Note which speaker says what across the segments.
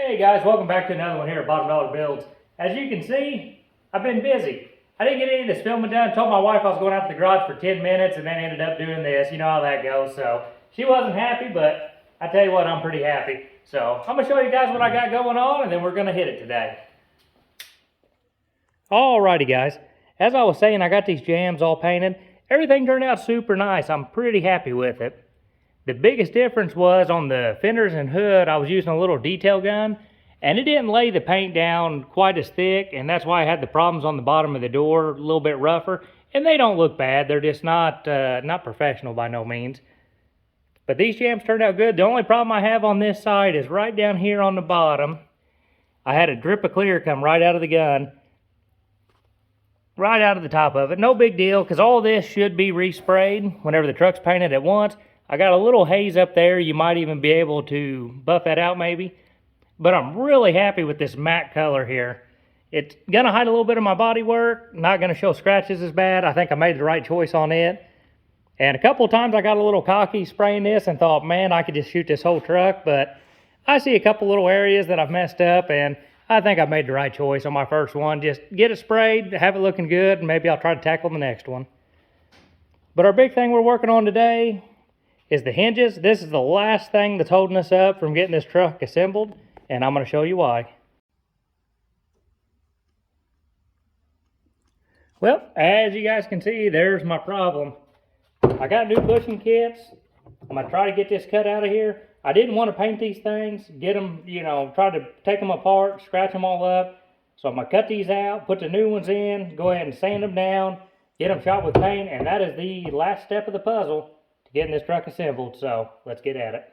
Speaker 1: Hey guys, welcome back to another one here at Bottom Dollar Builds. As you can see, I've been busy. I didn't get any of this filming done. Told my wife I was going out to the garage for 10 minutes and then ended up doing this. You know how that goes. So she wasn't happy, but I tell you what, I'm pretty happy. So I'm going to show you guys what I got going on and then we're going to hit it today. Alrighty guys, as I was saying, I got these jambs all painted. Everything turned out super nice. I'm pretty happy with it. The biggest difference was on the fenders and hood, I was using a little detail gun, and it didn't lay the paint down quite as thick, and that's why I had the problems on the bottom of the door, a little bit rougher, and they don't look bad. They're just not professional by no means. But these jams turned out good. The only problem I have on this side is right down here on the bottom. I had a drip of clear come right out of the gun, right out of the top of it. No big deal, because all this should be resprayed whenever the truck's painted at once. I got a little haze up there. You might even be able to buff that out maybe. But I'm really happy with this matte color here. It's going to hide a little bit of my body work. Not going to show scratches as bad. I think I made the right choice on it. And a couple of times I got a little cocky spraying this and thought, man, I could just shoot this whole truck. But I see a couple little areas that I've messed up, and I think I made the right choice on my first one. Just get it sprayed, have it looking good, and maybe I'll try to tackle the next one. But our big thing we're working on today is the hinges. This is the last thing that's holding us up from getting this truck assembled, and I'm going to show you why. Well, as you guys can see, there's my problem. I got new bushing kits. I'm going to try to get this cut out of here. I didn't want to paint these things, get them, try to take them apart, scratch them all up. So I'm going to cut these out, put the new ones in, go ahead and sand them down, get them shot with paint, and that is the last step of the puzzle to getting this truck assembled. So let's get at it.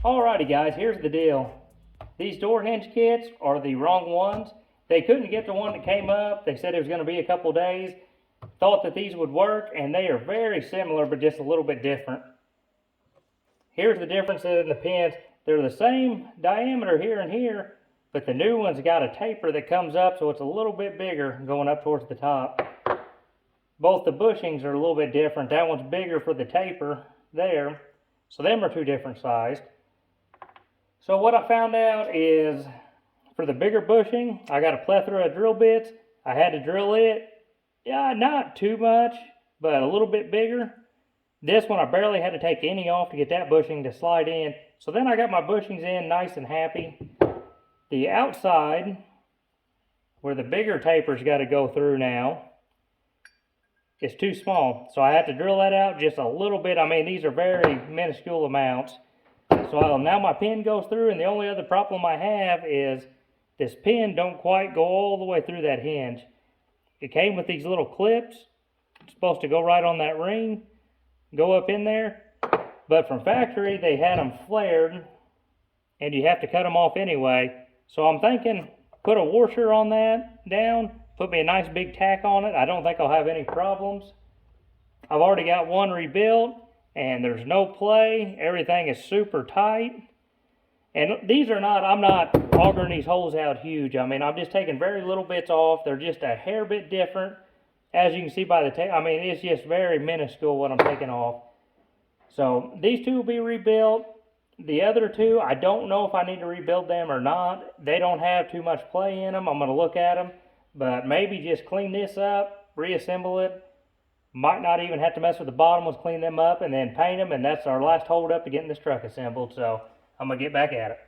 Speaker 1: Alrighty guys, here's the deal. These door hinge kits are the wrong ones. They couldn't get the one that came up. They said it was going to be a couple days. Thought that these would work, and they are very similar but just a little bit different. Here's the differences in the pins. They're the same diameter here and here, but the new one's got a taper that comes up, so it's a little bit bigger going up towards the top. Both the bushings are a little bit different. That one's bigger for the taper there, so them are two different sized. So what I found out is, for the bigger bushing, I got a plethora of drill bits. I had to drill it, not too much, but a little bit bigger. This one I barely had to take any off to get that bushing to slide in. So then I got my bushings in nice and happy. The outside, where the bigger taper's got to go through now, is too small. So I had to drill that out just a little bit. I mean, these are very minuscule amounts. So now my pin goes through, and the only other problem I have is this pin don't quite go all the way through that hinge. It came with these little clips. It's supposed to go right on that ring, go up in there. But from factory, they had them flared, and you have to cut them off anyway. So I'm thinking, put a washer on that down, put me a nice big tack on it. I don't think I'll have any problems. I've already got one rebuilt, and there's no play. Everything is super tight. And these are not, I'm not augering these holes out huge. I mean, I'm just taking very little bits off. They're just a hair bit different. As you can see by the tape, I mean, it's just very minuscule what I'm taking off. So these two will be rebuilt. The other two, I don't know if I need to rebuild them or not. They don't have too much play in them. I'm going to look at them. But maybe just clean this up, reassemble it. Might not even have to mess with the bottom ones, clean them up, and then paint them, and that's our last hold up to getting this truck assembled. So I'm going to get back at it.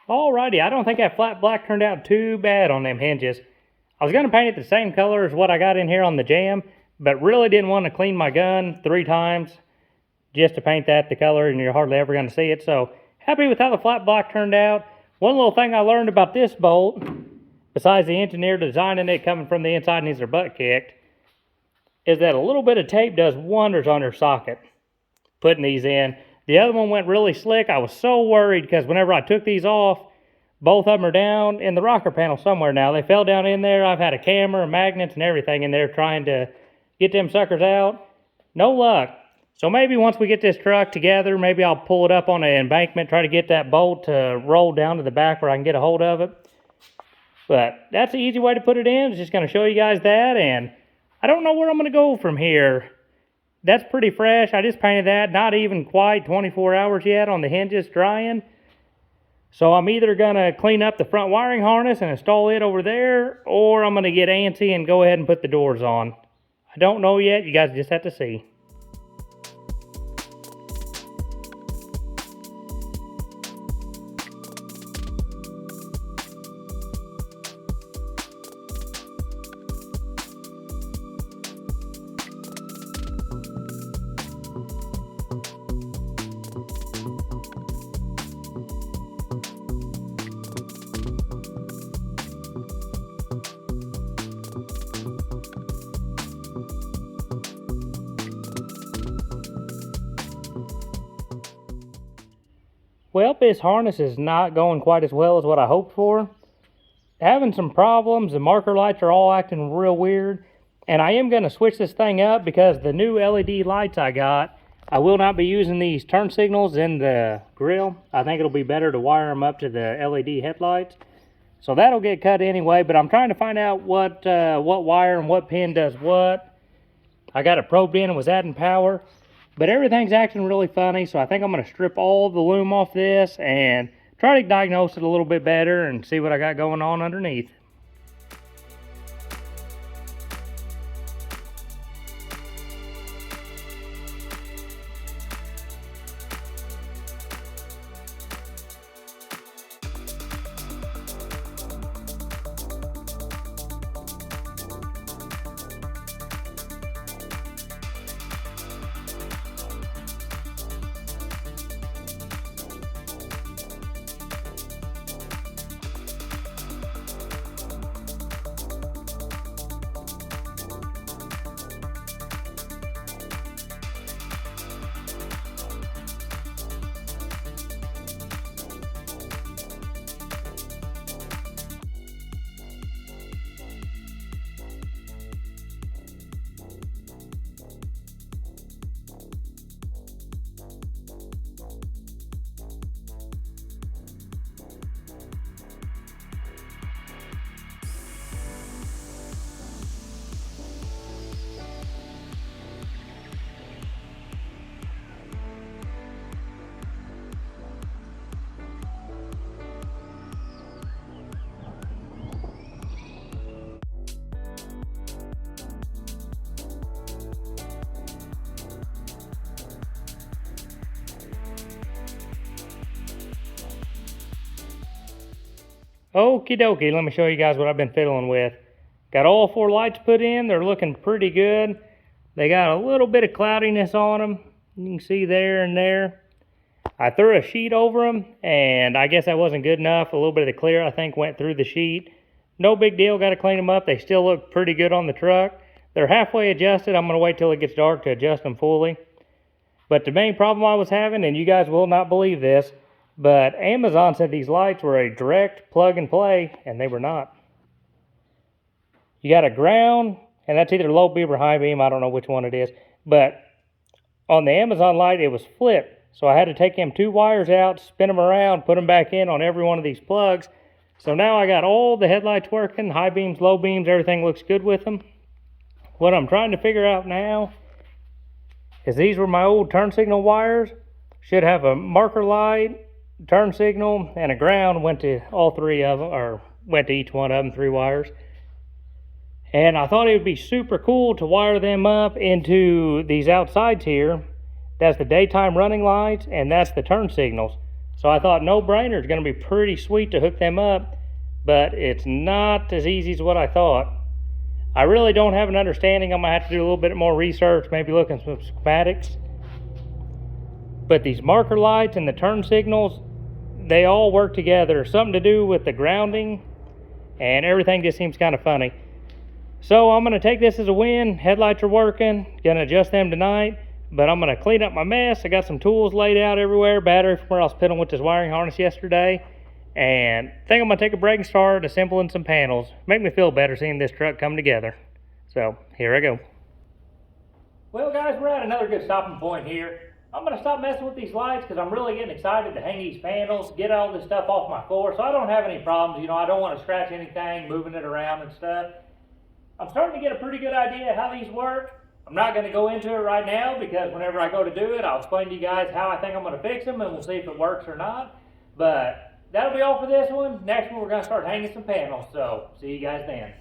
Speaker 1: Alrighty, I don't think that flat black turned out too bad on them hinges. I was going to paint it the same color as what I got in here on the jam, but really didn't want to clean my gun 3 times just to paint that the color, and you're hardly ever going to see it. So happy with how the flat black turned out. One little thing I learned about this bolt, besides the engineer designing it coming from the inside needs their butt kicked, is that a little bit of tape does wonders on your socket, putting these in. The other one went really slick. I was so worried because whenever I took these off, both of them are down in the rocker panel somewhere now. They fell down in there. I've had a camera, magnets, and everything in there trying to get them suckers out. No luck. So maybe once we get this truck together, maybe I'll pull it up on an embankment, try to get that bolt to roll down to the back where I can get a hold of it. But that's the easy way to put it in. It's just going to show you guys that, and I don't know where I'm going to go from here. That's pretty fresh. I just painted that, not even quite 24 hours yet on the hinges drying. So I'm either going to clean up the front wiring harness and install it over there, or I'm going to get antsy and go ahead and put the doors on. I don't know yet. You guys just have to see. Well, this harness is not going quite as well as what I hoped for. Having some problems. The marker lights are all acting real weird. And I am going to switch this thing up because the new LED lights I got, I will not be using these turn signals in the grill. I think it'll be better to wire them up to the LED headlights. So that'll get cut anyway, but I'm trying to find out what wire and what pin does what. I got it probed in and was adding power. But everything's acting really funny, so I think I'm going to strip all the loom off this and try to diagnose it a little bit better and see what I got going on underneath. Okie dokie, let me show you guys what I've been fiddling with. Got all 4 lights put in. They're looking pretty good. They got a little bit of cloudiness on them. You can see there and there. I threw a sheet over them, and I guess that wasn't good enough. A little bit of the clear, I think, went through the sheet. No big deal, got to clean them up. They still look pretty good on the truck. They're halfway adjusted. I'm going to wait till it gets dark to adjust them fully. But the main problem I was having, and you guys will not believe this, but Amazon said these lights were a direct plug and play, and they were not. You got a ground, and that's either low beam or high beam. I don't know which one it is. But on the Amazon light, it was flipped. So I had to take them 2 wires out, spin them around, put them back in on every one of these plugs. So now I got all the headlights working, high beams, low beams, everything looks good with them. What I'm trying to figure out now is these were my old turn signal wires. Should have a marker light, turn signal, and a ground. Went to all 3 of them, or went to each one of them, 3 wires. And I thought it would be super cool to wire them up into these outsides here. That's the daytime running lights, and that's the turn signals. So I thought no brainer, it's going to be pretty sweet to hook them up, but it's not as easy as what I thought. I really don't have an understanding. I'm going to have to do a little bit more research, maybe look at some schematics. But these marker lights and the turn signals, they all work together. Something to do with the grounding, and everything just seems kind of funny. So I'm going to take this as a win. Headlights are working. Going to adjust them tonight. But I'm going to clean up my mess. I got some tools laid out everywhere. Battery from where I was fiddling with this wiring harness yesterday. And I think I'm going to take a break and start assembling some panels. Make me feel better seeing this truck come together. So here I go. Well guys, we're at another good stopping point here. I'm going to stop messing with these lights because I'm really getting excited to hang these panels, get all this stuff off my floor so I don't have any problems. You know, I don't want to scratch anything, moving it around and stuff. I'm starting to get a pretty good idea how these work. I'm not going to go into it right now because whenever I go to do it, I'll explain to you guys how I think I'm going to fix them and we'll see if it works or not. But that'll be all for this one. Next one, we're going to start hanging some panels. So see you guys then.